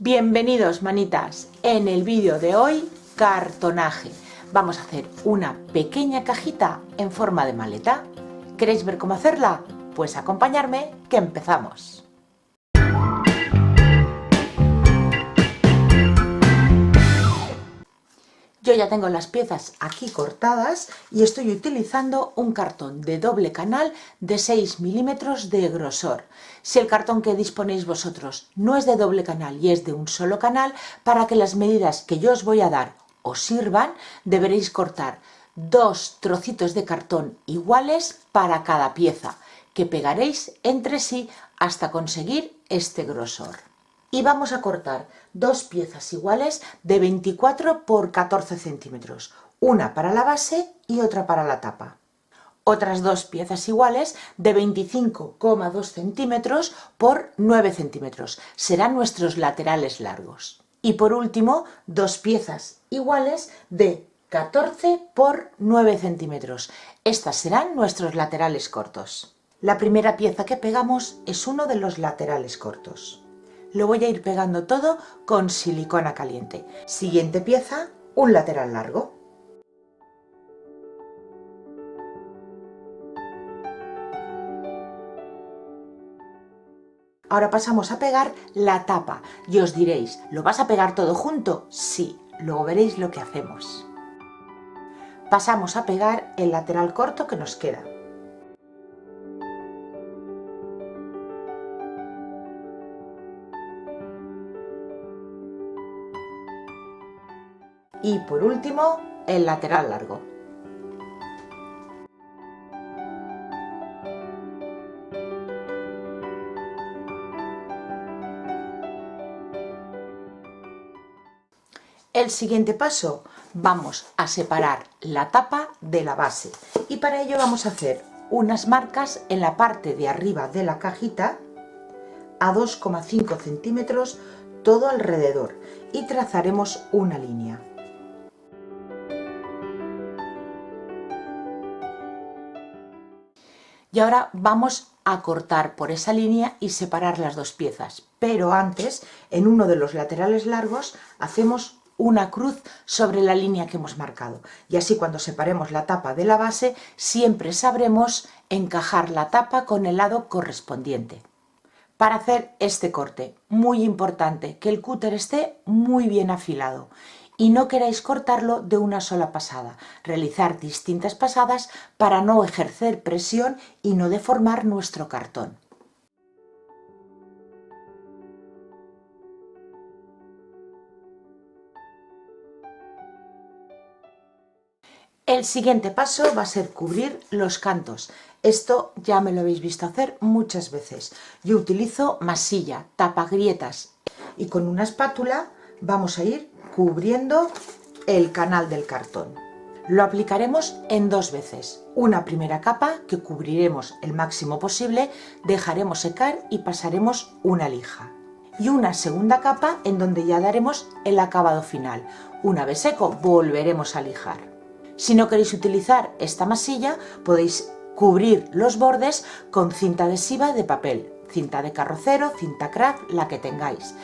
Bienvenidos manitas, en el vídeo de hoy cartonaje. Vamos a hacer una pequeña cajita en forma de maleta. ¿Queréis ver cómo hacerla? Pues acompañarme que empezamos. Yo ya tengo las piezas aquí cortadas y estoy utilizando un cartón de doble canal de 6 milímetros de grosor. Si el cartón que disponéis vosotros no es de doble canal y es de un solo canal, para que las medidas que yo os voy a dar os sirvan, deberéis cortar 2 trocitos de cartón iguales para cada pieza, que pegaréis entre sí hasta conseguir este grosor. Y vamos a cortar dos piezas iguales de 24 por 14 centímetros, una para la base y otra para la tapa. Otras dos piezas iguales de 25,2 centímetros por 9 centímetros, serán nuestros laterales largos. Y por último, dos piezas iguales de 14 por 9 centímetros, estas serán nuestros laterales cortos. La primera pieza que pegamos es uno de los laterales cortos. Lo voy a ir pegando todo con silicona caliente. Siguiente pieza, un lateral largo. Ahora pasamos a pegar la tapa y os diréis, ¿lo vas a pegar todo junto? Sí, luego veréis lo que hacemos. Pasamos a pegar el lateral corto que nos queda. Y por último, el lateral largo. El siguiente paso, vamos a separar la tapa de la base y para ello vamos a hacer unas marcas en la parte de arriba de la cajita a 2,5 centímetros todo alrededor y trazaremos una línea. Y ahora vamos a cortar por esa línea y separar las dos piezas, pero antes en uno de los laterales largos hacemos una cruz sobre la línea que hemos marcado y así cuando separemos la tapa de la base siempre sabremos encajar la tapa con el lado correspondiente. Para hacer este corte, muy importante que el cúter esté muy bien afilado y no queráis cortarlo de una sola pasada, realizar distintas pasadas para no ejercer presión y no deformar nuestro cartón. El siguiente paso va a ser cubrir los cantos. Esto ya me lo habéis visto hacer muchas veces. Yo utilizo masilla, tapagrietas y con una espátula vamos a ir cubriendo el canal del cartón. Lo aplicaremos en dos veces. Una primera capa que cubriremos el máximo posible, dejaremos secar y pasaremos una lija. Y una segunda capa en donde ya daremos el acabado final. Una vez seco volveremos a lijar. Si no queréis utilizar esta masilla, podéis cubrir los bordes con cinta adhesiva de papel, cinta de carrocero, cinta craft, la que tengáis.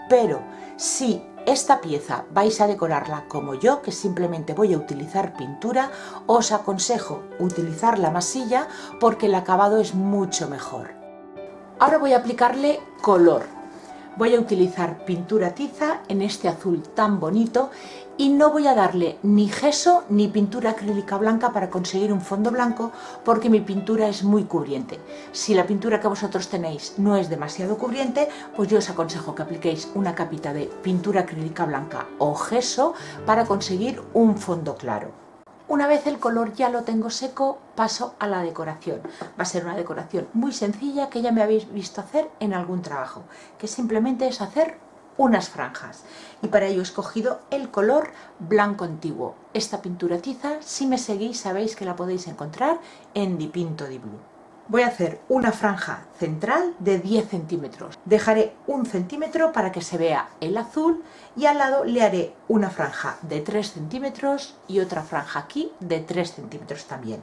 Pero si esta pieza vais a decorarla como yo, que simplemente voy a utilizar pintura, os aconsejo utilizar la masilla porque el acabado es mucho mejor. Ahora voy a aplicarle color. Voy a utilizar pintura tiza en este azul tan bonito y no voy a darle ni gesso ni pintura acrílica blanca para conseguir un fondo blanco porque mi pintura es muy cubriente. Si la pintura que vosotros tenéis no es demasiado cubriente, pues yo os aconsejo que apliquéis una capita de pintura acrílica blanca o gesso para conseguir un fondo claro. Una vez el color ya lo tengo seco, paso a la decoración. Va a ser una decoración muy sencilla que ya me habéis visto hacer en algún trabajo, que simplemente es hacer unas franjas. Y para ello he escogido el color blanco antiguo. Esta pintura tiza, si me seguís, sabéis que la podéis encontrar en Dipinto di Blu. Voy a hacer una franja central de 10 centímetros. Dejaré 1 centímetro para que se vea el azul y al lado le haré una franja de 3 centímetros y otra franja aquí de 3 centímetros también.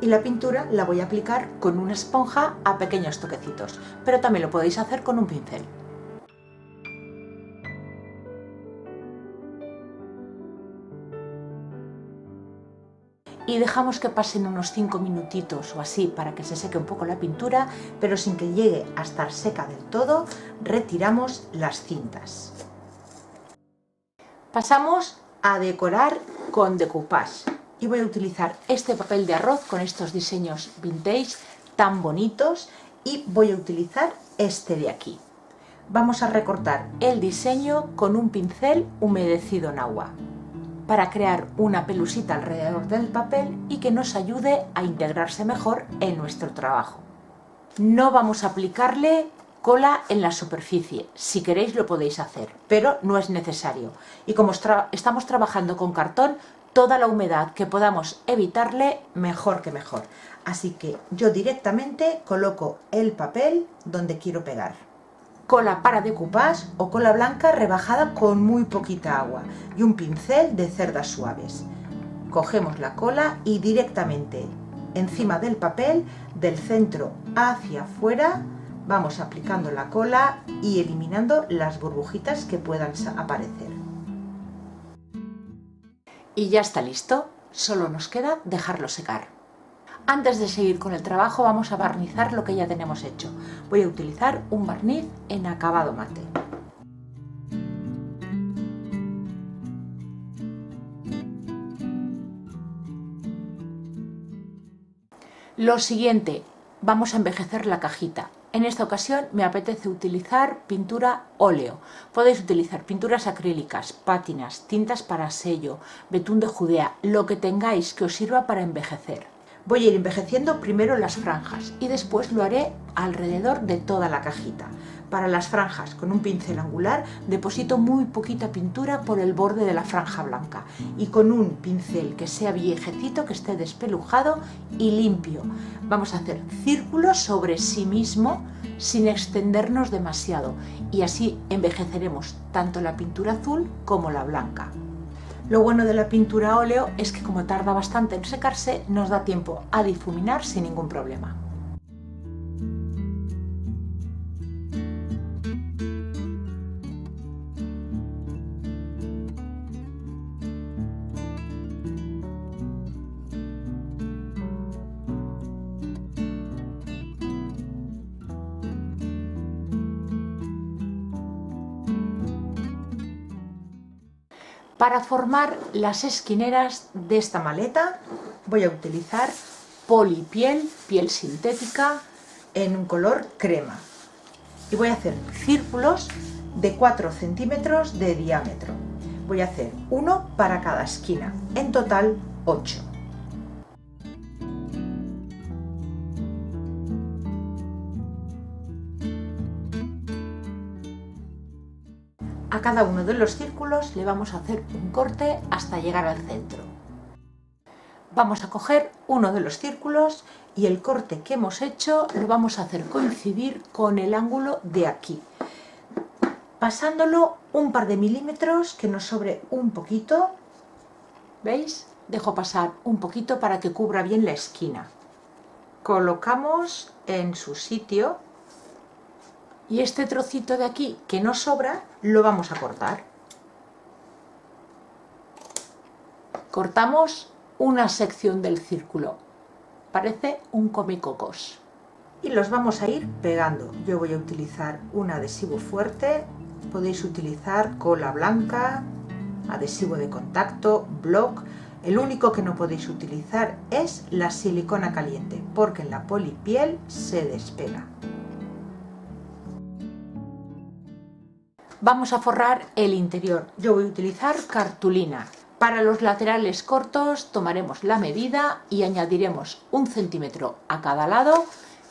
y la pintura la voy a aplicar con una esponja a pequeños toquecitos, pero también lo podéis hacer con un pincel. Y dejamos que pasen unos 5 minutitos o así para que se seque un poco la pintura, pero sin que llegue a estar seca del todo. Retiramos las cintas. Pasamos a decorar con decoupage y voy a utilizar este papel de arroz con estos diseños vintage tan bonitos y voy a utilizar este de aquí. Vamos a recortar el diseño con un pincel humedecido en agua para crear una pelusita alrededor del papel y que nos ayude a integrarse mejor en nuestro trabajo. No vamos a aplicarle cola en la superficie, si queréis lo podéis hacer, pero no es necesario. Y como estamos trabajando con cartón, toda la humedad que podamos evitarle, mejor que mejor. Así que yo directamente coloco el papel donde quiero pegar. Cola para decoupage o cola blanca rebajada con muy poquita agua y un pincel de cerdas suaves. Cogemos la cola y directamente encima del papel, del centro hacia afuera, vamos aplicando la cola y eliminando las burbujitas que puedan aparecer. Y ya está listo, solo nos queda dejarlo secar. Antes de seguir con el trabajo vamos a barnizar lo que ya tenemos hecho. Voy a utilizar un barniz en acabado mate. Lo siguiente, vamos a envejecer la cajita. En esta ocasión me apetece utilizar pintura óleo. Podéis utilizar pinturas acrílicas, pátinas, tintas para sello, betún de Judea, lo que tengáis que os sirva para envejecer. Voy a ir envejeciendo primero las franjas y después lo haré alrededor de toda la cajita. Para las franjas, con un pincel angular, deposito muy poquita pintura por el borde de la franja blanca y con un pincel que sea viejecito, que esté despelujado y limpio. Vamos a hacer círculos sobre sí mismo sin extendernos demasiado y así envejeceremos tanto la pintura azul como la blanca. Lo bueno de la pintura a óleo es que como tarda bastante en secarse, nos da tiempo a difuminar sin ningún problema. Para formar las esquineras de esta maleta voy a utilizar polipiel, piel sintética en un color crema y voy a hacer círculos de 4 centímetros de diámetro. Voy a hacer uno para cada esquina, en total 8. A cada uno de los círculos le vamos a hacer un corte hasta llegar al centro. Vamos a coger uno de los círculos y el corte que hemos hecho lo vamos a hacer coincidir con el ángulo de aquí, pasándolo un par de milímetros, que nos sobre un poquito. ¿Veis? Dejo pasar un poquito para que cubra bien la esquina. Colocamos en su sitio. Y este trocito de aquí que nos sobra lo vamos a cortar. Cortamos una sección del círculo. Parece un comecocos. Y los vamos a ir pegando. Yo voy a utilizar un adhesivo fuerte. Podéis utilizar cola blanca, adhesivo de contacto, block. El único que no podéis utilizar es la silicona caliente, porque en la polipiel se despega. Vamos a forrar el interior. Yo voy a utilizar cartulina. Para los laterales cortos tomaremos la medida y añadiremos 1 centímetro a cada lado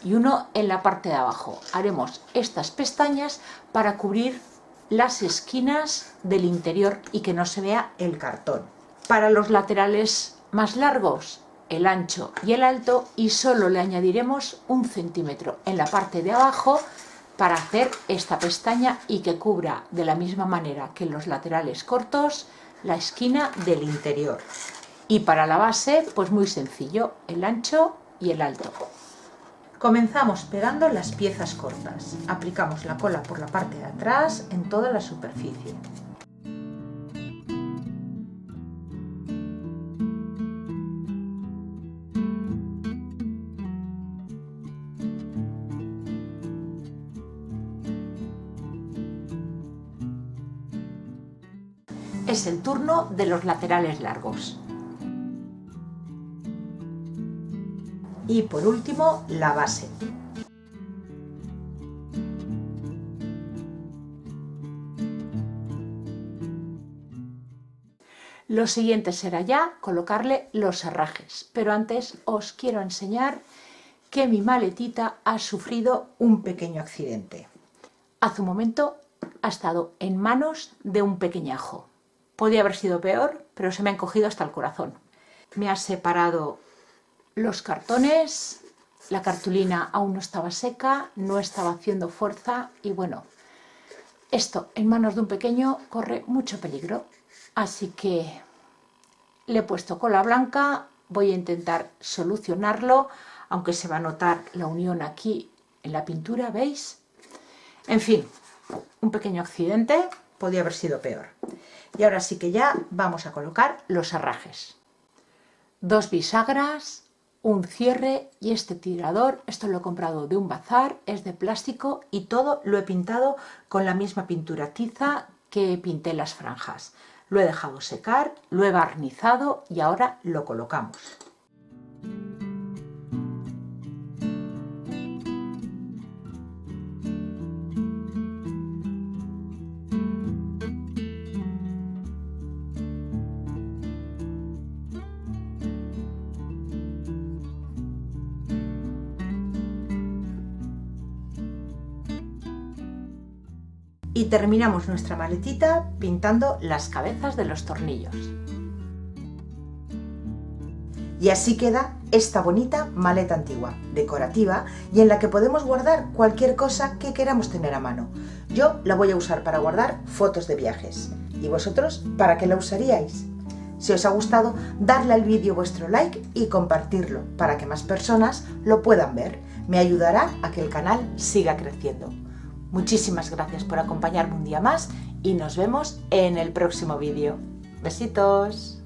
y uno en la parte de abajo. Haremos estas pestañas para cubrir las esquinas del interior y que no se vea el cartón. Para los laterales más largos, el ancho y el alto, y solo le añadiremos 1 centímetro en la parte de abajo para hacer esta pestaña y que cubra de la misma manera que en los laterales cortos la esquina del interior. Y para la base, pues muy sencillo, el ancho y el alto. Comenzamos pegando las piezas cortas. Aplicamos la cola por la parte de atrás en toda la superficie. Es el turno de los laterales largos. Y por último, la base. Lo siguiente será ya colocarle los herrajes, pero antes os quiero enseñar que mi maletita ha sufrido un pequeño accidente. Hace un momento ha estado en manos de un pequeñajo. Podía haber sido peor, pero se me ha encogido hasta el corazón. Me ha separado los cartones, la cartulina aún no estaba seca, no estaba haciendo fuerza y bueno, esto en manos de un pequeño corre mucho peligro. Así que le he puesto cola blanca, voy a intentar solucionarlo, aunque se va a notar la unión aquí en la pintura, ¿veis? En fin, un pequeño accidente, podía haber sido peor. Y ahora sí que ya vamos a colocar los herrajes. 2 bisagras, un cierre y este tirador, esto lo he comprado de un bazar, es de plástico y todo lo he pintado con la misma pintura tiza que pinté las franjas. Lo he dejado secar, lo he barnizado y ahora lo colocamos. Y terminamos nuestra maletita pintando las cabezas de los tornillos. Y así queda esta bonita maleta antigua, decorativa y en la que podemos guardar cualquier cosa que queramos tener a mano. Yo la voy a usar para guardar fotos de viajes. ¿Y vosotros para qué la usaríais? Si os ha gustado, darle al vídeo vuestro like y compartirlo para que más personas lo puedan ver. Me ayudará a que el canal siga creciendo. Muchísimas gracias por acompañarme un día más y nos vemos en el próximo vídeo. Besitos.